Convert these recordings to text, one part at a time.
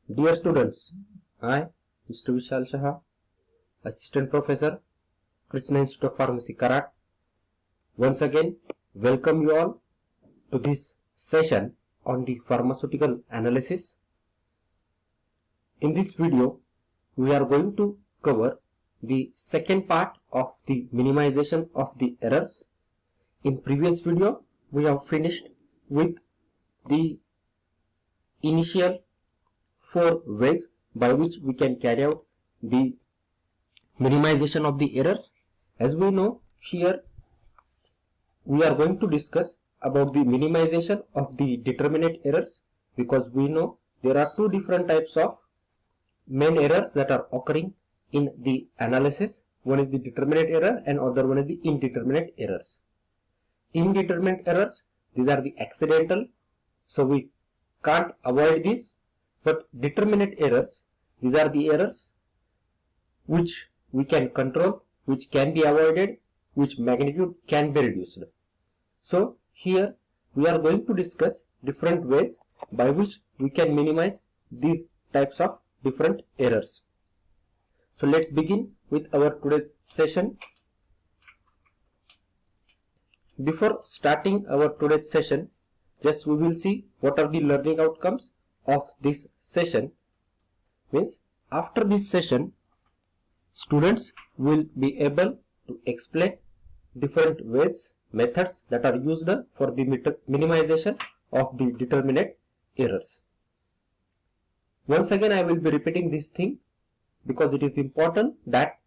Dear students, I, Mr. Vishal Shah, Assistant Professor, Krishna Institute of Pharmacy, Karat, once again welcome you all to this session on the pharmaceutical analysis. In this video, we are going to cover the second part of the minimization of the errors. In previous video, we have finished with the initial 4 ways by which we can carry out the minimization of the errors. As we know, here we are going to discuss about the minimization of the determinate errors, because we know there are 2 different types of main errors that are occurring in the analysis. One is the determinate error and other one is the indeterminate errors. Indeterminate errors, these are the accidental, so we can't avoid this. But determinate errors, these are the errors which we can control, which can be avoided, which magnitude can be reduced. So here we are going to discuss different ways by which we can minimize these types of different errors. So let's begin with our today's session. Before starting our today's session, just we will see what are the learning outcomes of this session. Means after this session, students will be able to explain different ways, methods that are used for the minimization of the determinate errors. Once again, I will be repeating this thing because it is important that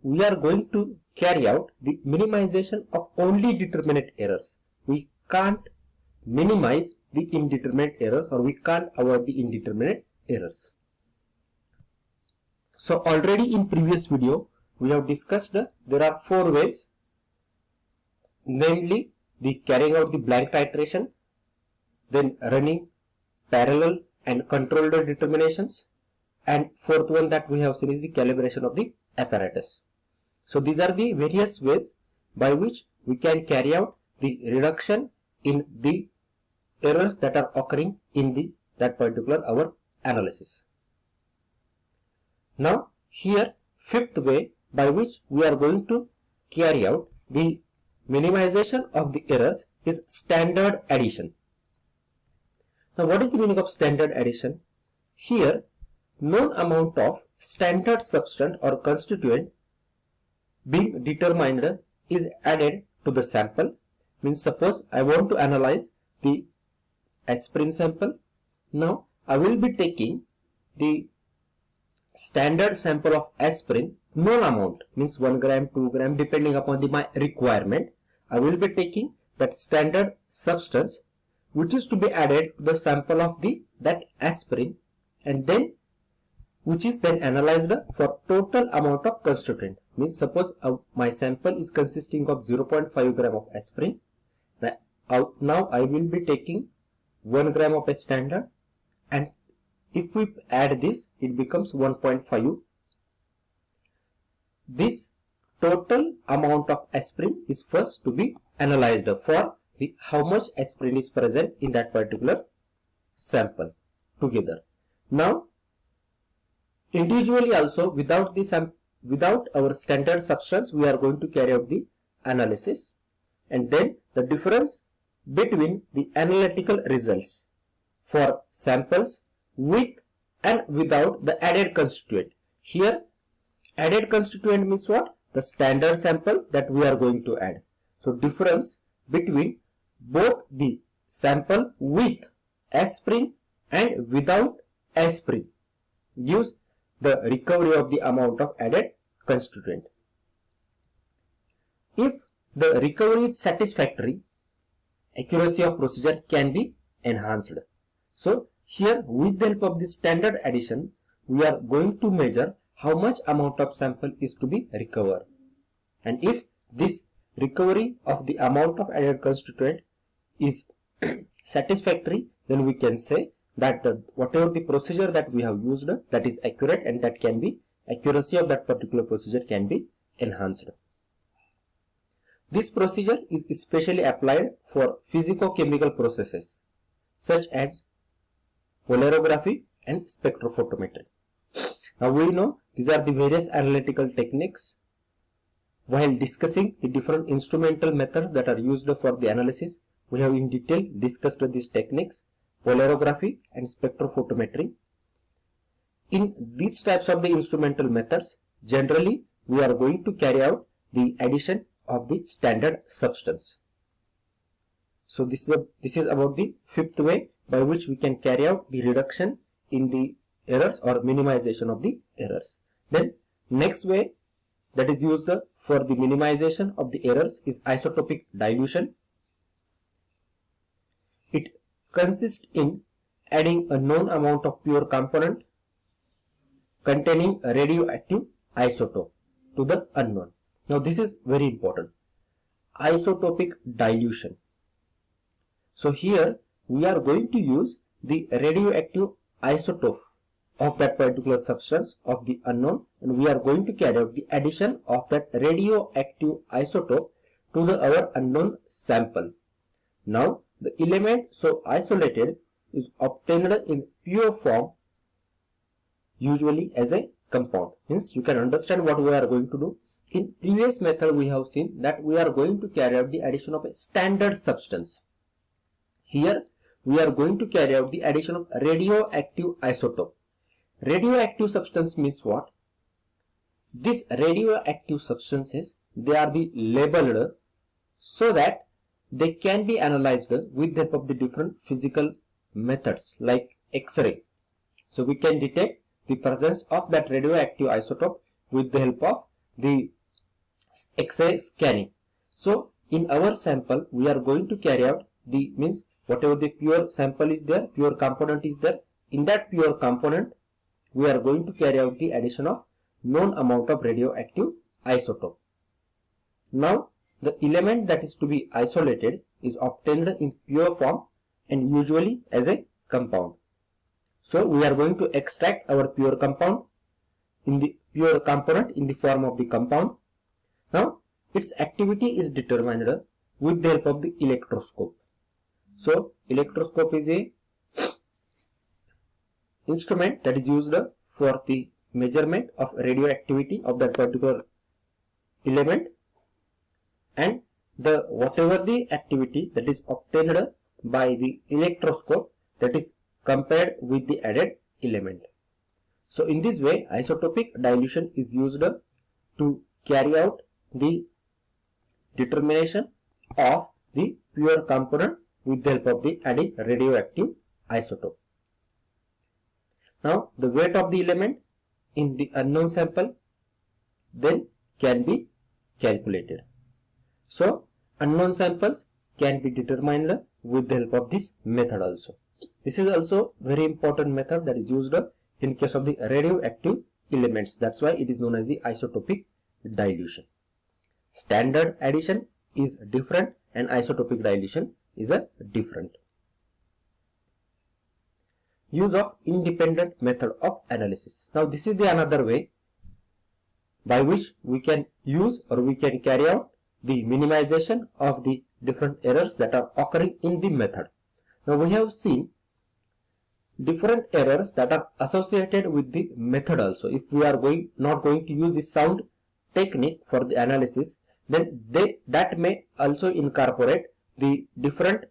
we are going to carry out the minimization of only determinate errors. We can't minimize the indeterminate errors, or we can't avoid the indeterminate errors. So already in previous video we have discussed there are 4 ways, namely the carrying out the blank titration, then running parallel and controlled determinations, and 4th one that we have seen is the calibration of the apparatus. So these are the various ways by which we can carry out the reduction in the errors that are occurring in that particular our analysis. Now here 5th way by which we are going to carry out the minimization of the errors is standard addition. Now what is the meaning of standard addition? Here known amount of standard substance or constituent being determined is added to the sample. Means suppose I want to analyze the aspirin sample. Now I will be taking the standard sample of aspirin, known amount, means 1 gram, 2 gram, depending upon my requirement. I will be taking that standard substance which is to be added to the sample of that aspirin, and then which is then analyzed for total amount of constituent. Means suppose my sample is consisting of 0.5 gram of aspirin. Now I will be taking 1 gram of a standard, and if we add this, it becomes 1.5. This total amount of aspirin is first to be analyzed for how much aspirin is present in that particular sample together. Now individually also, without our standard substance, we are going to carry out the analysis, and then the difference between the analytical results for samples with and without the added constituent. Here added constituent means what? The standard sample that we are going to add. So difference between both the sample with aspirin and without aspirin gives the recovery of the amount of added constituent. If the recovery is satisfactory, accuracy of procedure can be enhanced. So here with the help of the standard addition, we are going to measure how much amount of sample is to be recovered, and if this recovery of the amount of added constituent is satisfactory, then we can say that whatever the procedure that we have used, that is accurate, and that can be accuracy of that particular procedure can be enhanced. This procedure is especially applied for physicochemical processes such as polarography and spectrophotometry. Now we know these are the various analytical techniques. While discussing the different instrumental methods that are used for the analysis, we have in detail discussed these techniques, polarography and spectrophotometry. In these types of the instrumental methods, generally we are going to carry out the addition of the standard substance. So this is about the fifth way by which we can carry out the reduction in the errors or minimization of the errors. Then next way that is used for the minimization of the errors is isotopic dilution. It consists in adding a known amount of pure component containing a radioactive isotope to the unknown. Now this is very important. Isotopic dilution. So here we are going to use the radioactive isotope of that particular substance of the unknown, and we are going to carry out the addition of that radioactive isotope to our unknown sample. Now the element so isolated is obtained in pure form, usually as a compound. Means you can understand what we are going to do. In previous method we have seen that we are going to carry out the addition of a standard substance. Here we are going to carry out the addition of radioactive isotope. Radioactive substance means what? These radioactive substances, they are the labeled so that they can be analyzed with the help of the different physical methods like X-ray. So we can detect the presence of that radioactive isotope with the help of the X-ray scanning. So in our sample we are going to carry out the means whatever the pure sample is there, pure component is there, in that pure component we are going to carry out the addition of known amount of radioactive isotope. Now the element that is to be isolated is obtained in pure form and usually as a compound. So we are going to extract our pure compound in the pure component in the form of the compound. Now its activity is determined with the help of the electroscope. So electroscope is a instrument that is used for the measurement of radioactivity of that particular element, and the whatever the activity that is obtained by the electroscope, that is compared with the added element. So in this way isotopic dilution is used to carry out the determination of the pure component with the help of the added radioactive isotope. Now the weight of the element in the unknown sample then can be calculated. So unknown samples can be determined with the help of this method also. This is also very important method that is used in case of the radioactive elements. That's why it is known as the isotopic dilution. Standard addition is different and isotopic dilution is a different. Use of independent method of analysis. Now this is the another way by which we can use or we can carry out the minimization of the different errors that are occurring in the method. Now we have seen different errors that are associated with the method also. If we are not going to use the sound technique for the analysis, then that may also incorporate the different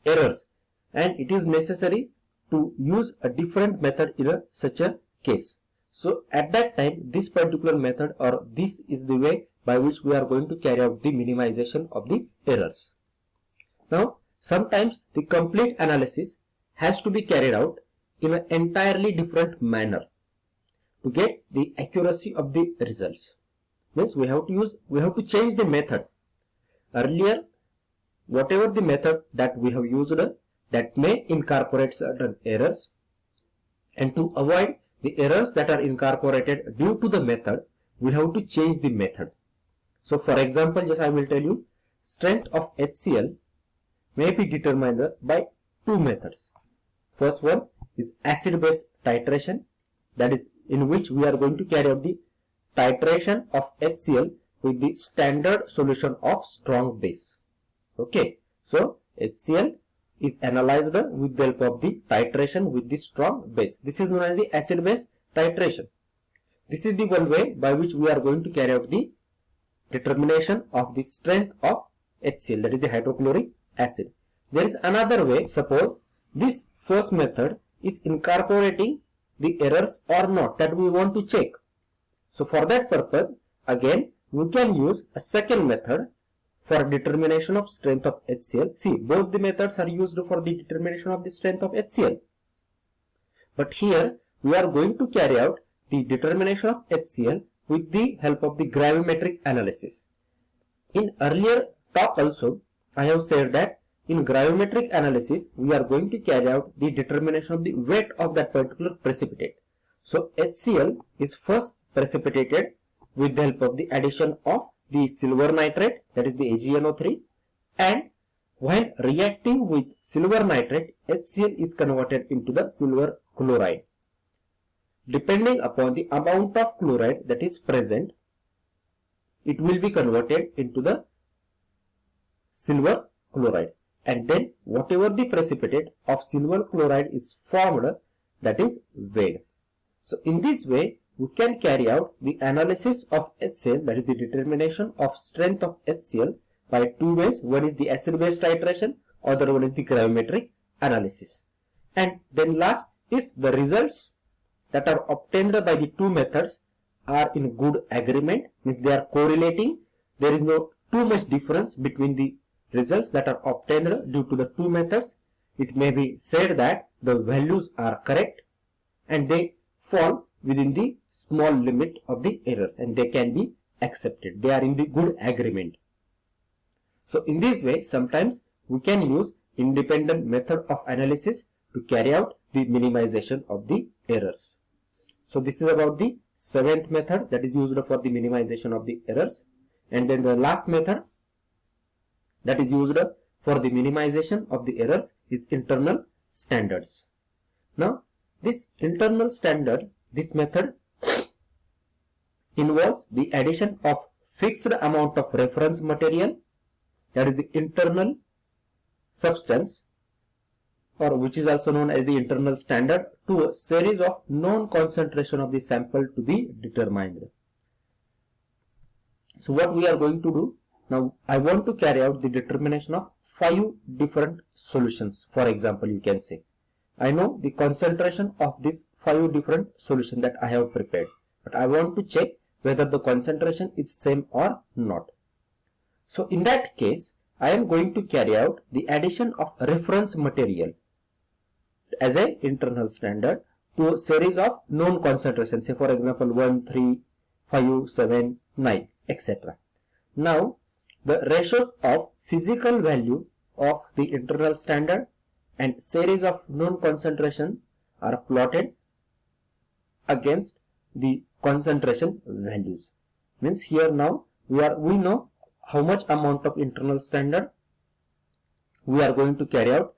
errors, and it is necessary to use a different method in such a case. So at that time this particular method or this is the way by which we are going to carry out the minimization of the errors. Now sometimes the complete analysis has to be carried out in an entirely different manner to get the accuracy of the results. Means we have to change the method. Earlier whatever the method that we have used that may incorporate certain errors, and to avoid the errors that are incorporated due to the method, we have to change the method. So for example, just I will tell you, strength of HCl may be determined by two methods. First one is acid-base titration, that is in which we are going to carry out the titration of HCl with the standard solution of strong base. Okay, so HCl is analyzed with the help of the titration with the strong base. This is known as the acid-base titration. This is the one way by which we are going to carry out the determination of the strength of HCl, that is the hydrochloric acid. There is another way. Suppose this first method is incorporating the errors or not, that we want to check. So for that purpose, again we can use a second method for determination of strength of HCl. See, both the methods are used for the determination of the strength of HCl. But here we are going to carry out the determination of HCl with the help of the gravimetric analysis. In earlier talk also, I have said that in gravimetric analysis, we are going to carry out the determination of the weight of that particular precipitate. So HCl is first precipitated with the help of the addition of the silver nitrate, that is the AgNO3, and when reacting with silver nitrate, HCl is converted into the silver chloride. Depending upon the amount of chloride that is present, it will be converted into the silver chloride, and then whatever the precipitate of silver chloride is formed, that is weighed. So in this way we can carry out the analysis of HCl, that is the determination of strength of HCl, by two ways. One is the acid-base titration, other one is the gravimetric analysis. And then last, if the results that are obtained by the two methods are in good agreement, means they are correlating, there is no too much difference between the results that are obtained due to the two methods, it may be said that the values are correct and they fall within the small limit of the errors and they can be accepted. They are in the good agreement. So in this way, sometimes we can use independent method of analysis to carry out the minimization of the errors. So this is about the seventh method that is used for the minimization of the errors. And then the last method that is used for the minimization of the errors is internal standards. Now this internal standard, this method involves the addition of fixed amount of reference material, that is the internal substance, or which is also known as the internal standard, to a series of known concentration of the sample to be determined. So what we are going to do now, I want to carry out the determination of 5 different solutions. For example, you can say I know the concentration of these 5 different solutions that I have prepared, but I want to check whether the concentration is same or not. So in that case, I am going to carry out the addition of reference material as an internal standard to a series of known concentrations, say for example 1, 3, 5, 7, 9, etc. Now the ratios of physical value of the internal standard and series of known concentration are plotted against the concentration values. Means here now we know how much amount of internal standard we are going to carry out,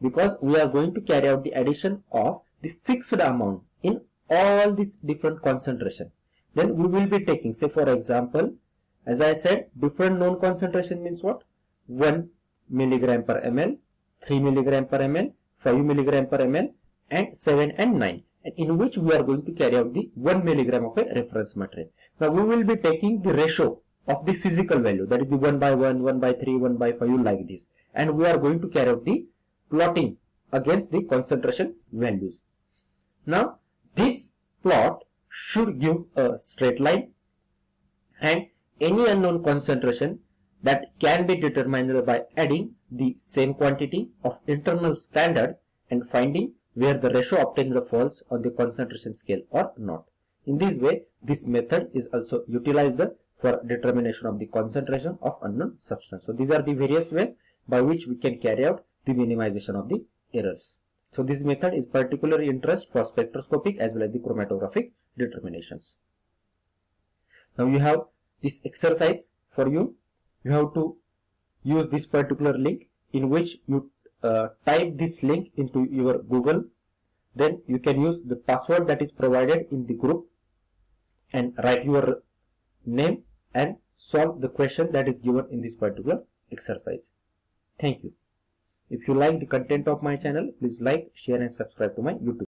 because we are going to carry out the addition of the fixed amount in all these different concentration. Then we will be taking, say for example, as I said, different known concentration means what? 1 milligram per ml, 3 milligram per ml, 5 milligram per ml, and 7 and 9, and in which we are going to carry out the 1 milligram of a reference material. Now we will be taking the ratio of the physical value, that is the 1 by 1, 1 by 3, 1 by 5, like this, and we are going to carry out the plotting against the concentration values. Now this plot should give a straight line, and any unknown concentration that can be determined by adding the same quantity of internal standard and finding where the ratio obtained falls on the concentration scale or not. In this way, this method is also utilized for determination of the concentration of unknown substance. So these are the various ways by which we can carry out the minimization of the errors. So this method is particularly interest for spectroscopic as well as the chromatographic determinations. Now you have this exercise for you. You have to use this particular link, in which you type this link into your Google. Then you can use the password that is provided in the group and write your name and solve the question that is given in this particular exercise. Thank you. If you like the content of my channel, please like, share and subscribe to my YouTube.